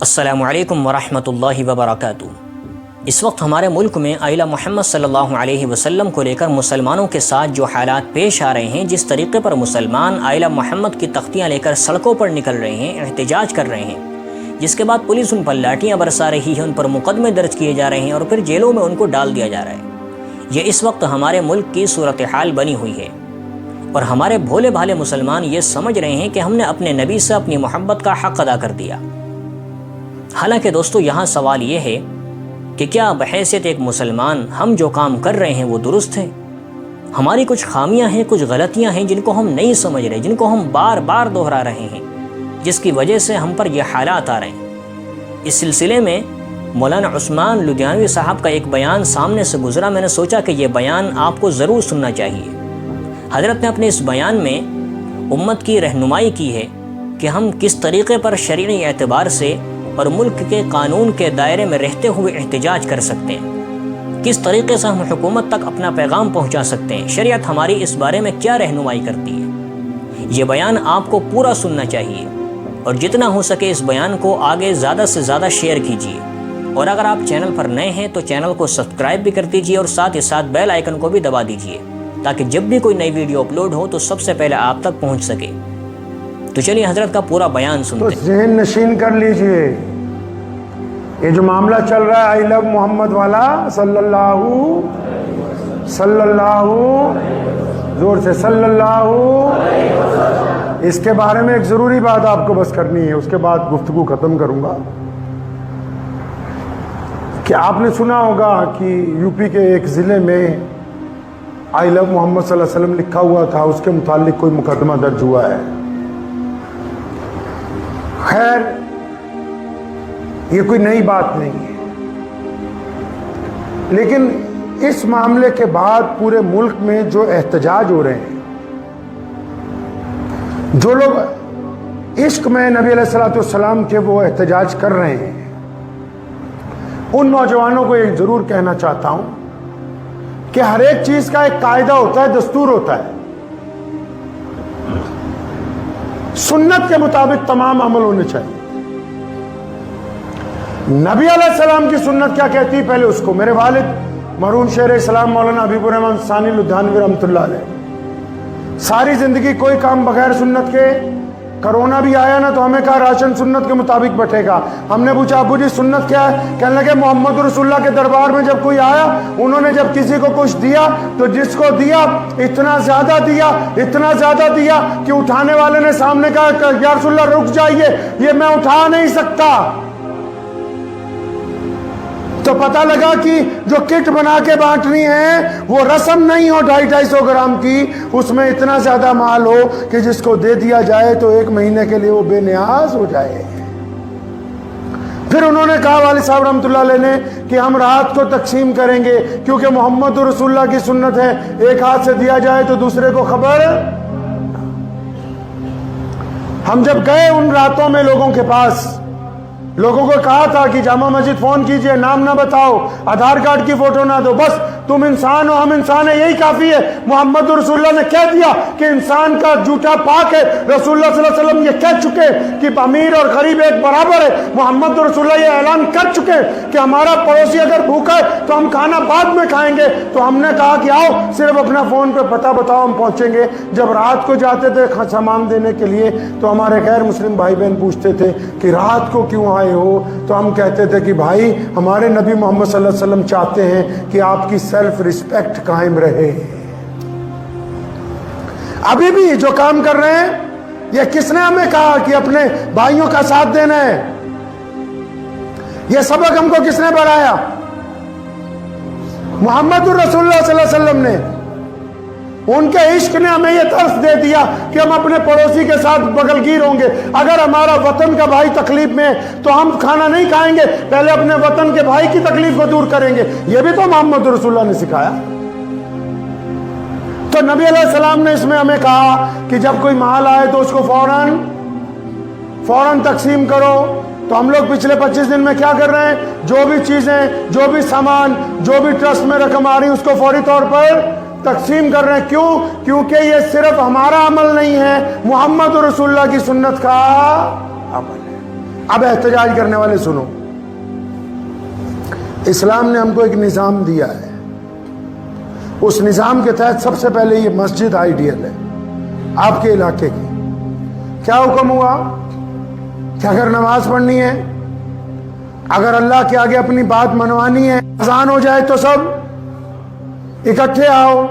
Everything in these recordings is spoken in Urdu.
السلام علیکم ورحمۃ اللہ وبرکاتہ۔ اس وقت ہمارے ملک میں آئلہ محمد صلی اللہ علیہ وسلم کو لے کر مسلمانوں کے ساتھ جو حالات پیش آ رہے ہیں، جس طریقے پر مسلمان آئلہ محمد کی تختیاں لے کر سڑکوں پر نکل رہے ہیں، احتجاج کر رہے ہیں، جس کے بعد پولیس ان پر لاٹیاں برسا رہی ہے، ان پر مقدمے درج کیے جا رہے ہیں اور پھر جیلوں میں ان کو ڈال دیا جا رہا ہے۔ یہ اس وقت ہمارے ملک کی صورتحال بنی ہوئی ہے، اور ہمارے بھولے بھالے مسلمان یہ سمجھ رہے ہیں کہ ہم نے اپنے نبی سے اپنی محبت کا حق ادا کر دیا۔ حالانکہ دوستو، یہاں سوال یہ ہے کہ کیا بحیثیت ایک مسلمان ہم جو کام کر رہے ہیں وہ درست ہے؟ ہماری کچھ خامیاں ہیں، کچھ غلطیاں ہیں جن کو ہم نہیں سمجھ رہے، جن کو ہم بار بار دہرا رہے ہیں، جس کی وجہ سے ہم پر یہ حالات آ رہے ہیں۔ اس سلسلے میں مولانا عثمان لدھیانوی صاحب کا ایک بیان سامنے سے گزرا، میں نے سوچا کہ یہ بیان آپ کو ضرور سننا چاہیے۔ حضرت نے اپنے اس بیان میں امت کی رہنمائی کی ہے کہ ہم کس طریقے پر شرعی اعتبار سے اور ملک کے قانون کے دائرے میں رہتے ہوئے احتجاج کر سکتے ہیں، کس طریقے سے ہم حکومت تک اپنا پیغام پہنچا سکتے ہیں، شریعت ہماری اس بارے میں کیا رہنمائی کرتی ہے۔ یہ بیان آپ کو پورا سننا چاہیے، اور جتنا ہو سکے اس بیان کو آگے زیادہ سے زیادہ شیئر کیجیے، اور اگر آپ چینل پر نئے ہیں تو چینل کو سبسکرائب بھی کر دیجیے، اور ساتھ ہی ساتھ بیل آئیکن کو بھی دبا دیجیے، تاکہ جب بھی کوئی نئی ویڈیو اپلوڈ ہو تو سب سے پہلے آپ تک پہنچ سکے۔ تو چلیے حضرت کا پورا بیان سنتے ہیں۔ تو ذہن نشین کر لیجئے، یہ جو معاملہ چل رہا ہے آئی لو محمد والا صلی اللہ زور سے صلی اللہ، اس کے بارے میں ایک ضروری بات آپ کو بس کرنی ہے، اس کے بعد گفتگو ختم کروں گا۔ کہ آپ نے سنا ہوگا کہ یو پی کے ایک ضلع میں آئی لو محمد صلی اللہ علیہ وسلم لکھا ہوا تھا، اس کے متعلق کوئی مقدمہ درج ہوا ہے۔ خیر، یہ کوئی نئی بات نہیں ہے، لیکن اس معاملے کے بعد پورے ملک میں جو احتجاج ہو رہے ہیں، جو لوگ عشق میں نبی علیہ الصلوۃ والسلام کے وہ احتجاج کر رہے ہیں، ان نوجوانوں کو ایک ضرور کہنا چاہتا ہوں کہ ہر ایک چیز کا ایک قاعدہ ہوتا ہے، دستور ہوتا ہے۔ سنت کے مطابق تمام عمل ہونے چاہیے۔ نبی علیہ السلام کی سنت کیا کہتی ہے، پہلے اس کو۔ میرے والد مرحوم شیخ اسلام مولانا حبیب الرحمن ثانی لدھیانوی رحمۃ اللہ علیہ، ساری زندگی کوئی کام بغیر سنت کے، کرونا بھی آیا نا تو ہمیں کہا راشن سنت کے مطابق بٹے گا۔ ہم نے پوچھا ابو جی سنت کیا ہے؟ کہنے لگے محمد رسول اللہ کے دربار میں جب کوئی آیا، انہوں نے جب کسی کو کچھ دیا تو جس کو دیا اتنا زیادہ دیا کہ اٹھانے والے نے سامنے کہا کہ یا رسول اللہ رک جائیے، یہ میں اٹھا نہیں سکتا۔ تو پتہ لگا کہ جو کٹ بنا کے بانٹنی ہے وہ رسم نہیں ہو 250 گرام کی، اس میں اتنا زیادہ مال ہو کہ جس کو دے دیا جائے تو ایک مہینے کے لیے وہ بے نیاز ہو جائے۔ پھر انہوں نے کہا والد صاحب رحمۃ اللہ علیہ نے کہ ہم رات کو تقسیم کریں گے، کیونکہ محمد رسول اللہ کی سنت ہے ایک ہاتھ سے دیا جائے تو دوسرے کو خبر۔ ہم جب گئے ان راتوں میں لوگوں کے پاس، لوگوں کو کہا تھا کہ جامع مسجد فون کیجئے، نام نہ بتاؤ، آدھار کارڈ کی فوٹو نہ دو، بس تم انسان ہو ہم انسان ہیں، یہی کافی ہے۔ محمد رسول اللہ نے کہہ دیا کہ انسان کا جھوٹا پاک ہے۔ رسول اللہ صلی اللہ علیہ وسلم یہ کہہ چکے کہ امیر اور غریب ایک برابر ہے۔ محمد رسول اللہ یہ اعلان کر چکے کہ ہمارا پڑوسی اگر بھوکا ہے تو ہم کھانا بعد میں کھائیں گے۔ تو ہم نے کہا کہ آؤ صرف اپنا فون پہ پتہ بتاؤ، ہم پہنچیں گے۔ جب رات کو جاتے تھے سامان دینے کے لیے تو ہمارے غیر مسلم بھائی بہن پوچھتے تھے کہ رات کو کیوں آئے ہو، تو ہم کہتے تھے کہ بھائی ہمارے نبی محمد صلی اللہ علیہ وسلم چاہتے ہیں کہ آپ کی سیلف ریسپیکٹ قائم رہے۔ ابھی بھی جو کام کر رہے ہیں، یہ کس نے ہمیں کہا کہ اپنے بھائیوں کا ساتھ دینا ہے؟ یہ سبق ہم کو کس نے پڑھایا؟ محمد الرسول اللہ صلی اللہ علیہ وسلم نے۔ ان کے عشق نے ہمیں یہ درس دے دیا کہ ہم اپنے پڑوسی کے ساتھ بغل گیر ہوں گے۔ اگر ہمارا وطن کا بھائی تکلیف میں ہے تو ہم کھانا نہیں کھائیں گے، پہلے اپنے وطن کے بھائی کی تکلیف کو دور کریں گے۔ یہ بھی تو محمد رسول اللہ نے سکھایا۔ تو نبی علیہ السلام نے اس میں ہمیں کہا کہ جب کوئی مال آئے تو اس کو فوراً تقسیم کرو۔ تو ہم لوگ پچھلے 25 دن میں کیا کر رہے ہیں؟ جو بھی چیزیں، جو بھی سامان، جو بھی ٹرسٹ میں رقم آ رہی ہے اس کو فوری طور پر تقسیم کر رہے ہیں۔ کیوں؟ کیونکہ یہ صرف ہمارا عمل نہیں ہے، محمد رسول اللہ کی سنت کا عمل ہے۔ اب احتجاج کرنے والے سنو، اسلام نے ہم کو ایک نظام دیا ہے، اس نظام کے تحت سب سے پہلے یہ مسجد آئیڈیل ہے آپ کے علاقے کی۔ کیا حکم ہوا کہ اگر نماز پڑھنی ہے، اگر اللہ کے آگے اپنی بات منوانی ہے، اذان ہو جائے تو سب اکٹھے آؤ۔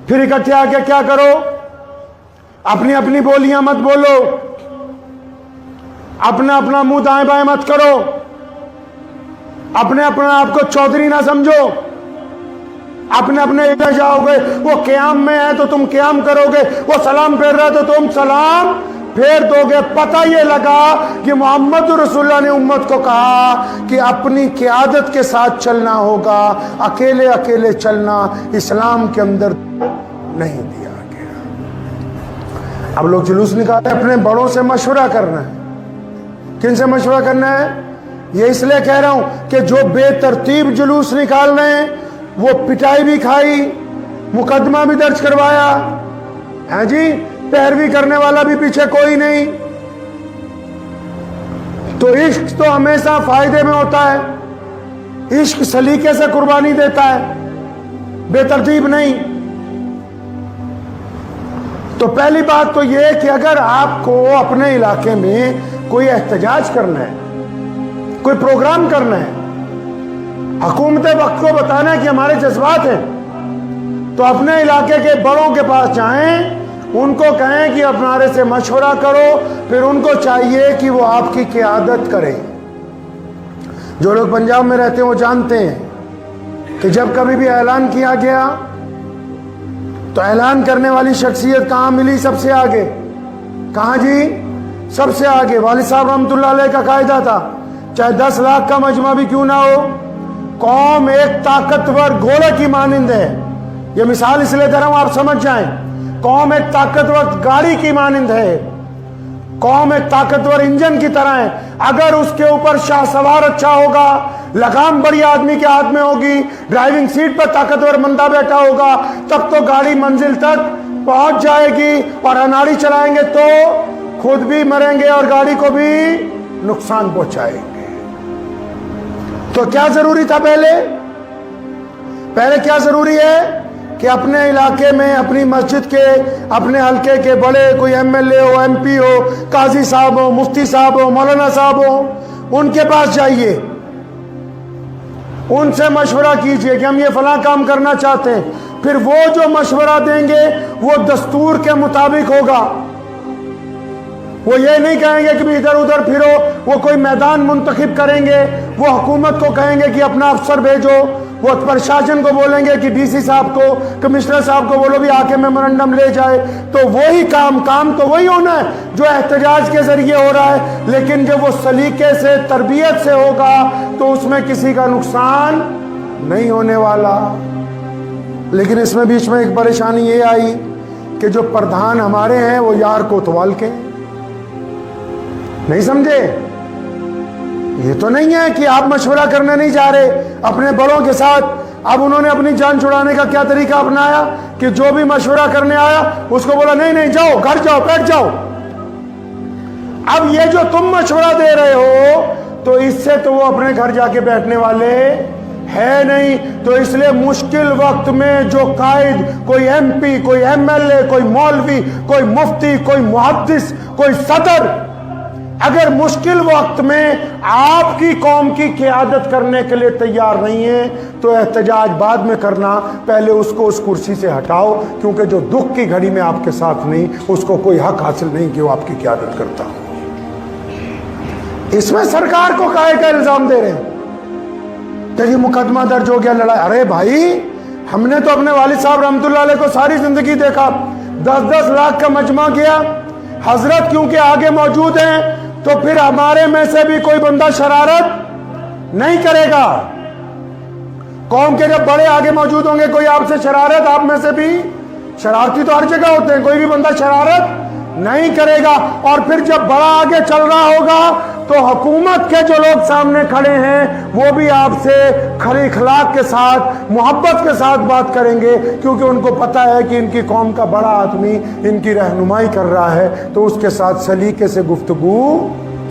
پھر اکٹھے آ کے کیا کرو؟ اپنی اپنی بولیاں مت بولو، اپنا اپنا منہ دائیں بائیں مت کرو، اپنے اپنا آپ کو چودھری نہ سمجھو، اپنے اپنے ادھر جاؤ گے، وہ قیام میں ہے تو تم قیام کرو گے، وہ سلام پھیر رہا ہے تو تم سلام پھیر دو گے۔ پتہ یہ لگا کہ محمد رسول اللہ نے امت کو کہا کہ اپنی قیادت کے ساتھ چلنا ہوگا، اکیلے اکیلے چلنا اسلام کے اندر نہیں دیا گیا۔ اب لوگ جلوس نکالتے ہیں، اپنے بڑوں سے مشورہ کرنا ہے۔ کن سے مشورہ کرنا ہے؟ یہ اس لیے کہہ رہا ہوں کہ جو بے ترتیب جلوس نکال رہے ہیں وہ پٹائی بھی کھائی، مقدمہ بھی درج کروایا، ہاں جی، پیروی کرنے والا بھی پیچھے کوئی نہیں۔ تو عشق تو ہمیشہ فائدے میں ہوتا ہے، عشق سلیقے سے قربانی دیتا ہے، بے ترتیب نہیں۔ تو پہلی بات تو یہ کہ اگر آپ کو اپنے علاقے میں کوئی احتجاج کرنا ہے، کوئی پروگرام کرنا ہے، حکومت وقت کو بتانا ہے کہ ہمارے جذبات ہیں، تو اپنے علاقے کے بڑوں کے پاس جائیں، ان کو کہیں کہ اپنارے سے مشورہ کرو، پھر ان کو چاہیے کہ وہ آپ کی قیادت کریں۔ جو لوگ پنجاب میں رہتے ہیں وہ جانتے ہیں کہ جب کبھی بھی اعلان کیا گیا تو اعلان کرنے والی شخصیت کہاں ملی؟ سب سے آگے۔ کہاں جی؟ سب سے آگے۔ والد صاحب رحمۃ اللہ علیہ کا قاعدہ تھا، چاہے 10 لاکھ کا مجمع بھی کیوں نہ ہو، قوم ایک طاقتور گھوڑے کی مانند ہے۔ یہ مثال اس لیے دے رہا ہوں آپ سمجھ جائیں۔ قوم ایک طاقتور گاڑی کی مانند ہے، قوم ایک طاقتور انجن کی طرح ہے۔ اگر اس کے اوپر شاہ سوار اچھا ہوگا، لگام بڑی آدمی کے ہاتھ میں ہوگی، ڈرائیونگ سیٹ پر طاقتور بندہ بیٹھا ہوگا، تب تو گاڑی منزل تک پہنچ جائے گی، اور اناڑی چلائیں گے تو خود بھی مریں گے اور گاڑی کو بھی نقصان پہنچائیں گے۔ تو کیا ضروری تھا؟ پہلے کیا ضروری ہے کہ اپنے علاقے میں، اپنی مسجد کے، اپنے حلقے کے بڑے، کوئی ایم ایل اے ہو، ایم پی ہو، قاضی صاحب ہو، مفتی صاحب ہو، مولانا صاحب ہو، ان کے پاس جائیے، ان سے مشورہ کیجئے کہ ہم یہ فلاں کام کرنا چاہتے ہیں۔ پھر وہ جو مشورہ دیں گے وہ دستور کے مطابق ہوگا۔ وہ یہ نہیں کہیں گے کہ بھی ادھر ادھر پھرو، وہ کوئی میدان منتخب کریں گے، وہ حکومت کو کہیں گے کہ اپنا افسر بھیجو، وہ پرشاسن کو بولیں گے کہ ڈی سی صاحب کو، کمشنر صاحب کو بولو بھی آ کے میمورنڈم لے جائے۔ تو وہی کام تو وہی ہونا ہے جو احتجاج کے ذریعے ہو رہا ہے، لیکن جب وہ سلیقے سے، تربیت سے ہوگا تو اس میں کسی کا نقصان نہیں ہونے والا۔ لیکن اس میں بیچ میں ایک پریشانی یہ آئی کہ جو پردھان ہمارے ہیں وہ یار کوتوال کے، نہیں سمجھے؟ یہ تو نہیں ہے کہ آپ مشورہ کرنے نہیں جا رہے اپنے بڑوں کے ساتھ۔ اب انہوں نے اپنی جان چھڑانے کا کیا طریقہ اپنایا کہ جو بھی مشورہ کرنے آیا اس کو بولا نہیں جاؤ، گھر جاؤ، بیٹھ جاؤ۔ اب یہ جو تم مشورہ دے رہے ہو تو اس سے تو وہ اپنے گھر جا کے بیٹھنے والے ہے نہیں۔ تو اس لیے مشکل وقت میں جو قائد، کوئی ایم پی، کوئی ایم ایل اے، کوئی مولوی، کوئی مفتی، کوئی محدث، کوئی صدر، اگر مشکل وقت میں آپ کی قوم کی قیادت کرنے کے لیے تیار نہیں ہے تو احتجاج بعد میں کرنا، پہلے اس کو اس کرسی سے ہٹاؤ، کیونکہ جو دکھ کی گھڑی میں آپ کے ساتھ نہیں، اس کو کوئی حق حاصل نہیں کہ وہ آپ کی قیادت کرتا ہو۔ اس میں سرکار کو کاہے کا الزام دے رہے ہیں کہ یہ مقدمہ درج ہو گیا، لڑائی؟ ارے بھائی، ہم نے تو اپنے والد صاحب رحمۃ اللہ علیہ کو ساری زندگی دیکھا، 10 لاکھ کا مجمع کیا، حضرت کیونکہ آگے موجود ہیں تو پھر ہمارے میں سے بھی کوئی بندہ شرارت نہیں کرے گا۔ قوم کے جب بڑے آگے موجود ہوں گے، کوئی آپ سے شرارت، آپ میں سے بھی شرارتی تو ہر جگہ ہوتے ہیں، کوئی بھی بندہ شرارت نہیں کرے گا۔ اور پھر جب بڑا آگے چل رہا ہوگا تو حکومت کے جو لوگ سامنے کھڑے ہیں وہ بھی آپ سے کھری اخلاق کے ساتھ، محبت کے ساتھ بات کریں گے، کیونکہ ان کو پتہ ہے کہ ان کی قوم کا بڑا آدمی ان کی رہنمائی کر رہا ہے، تو اس کے ساتھ سلیقے سے گفتگو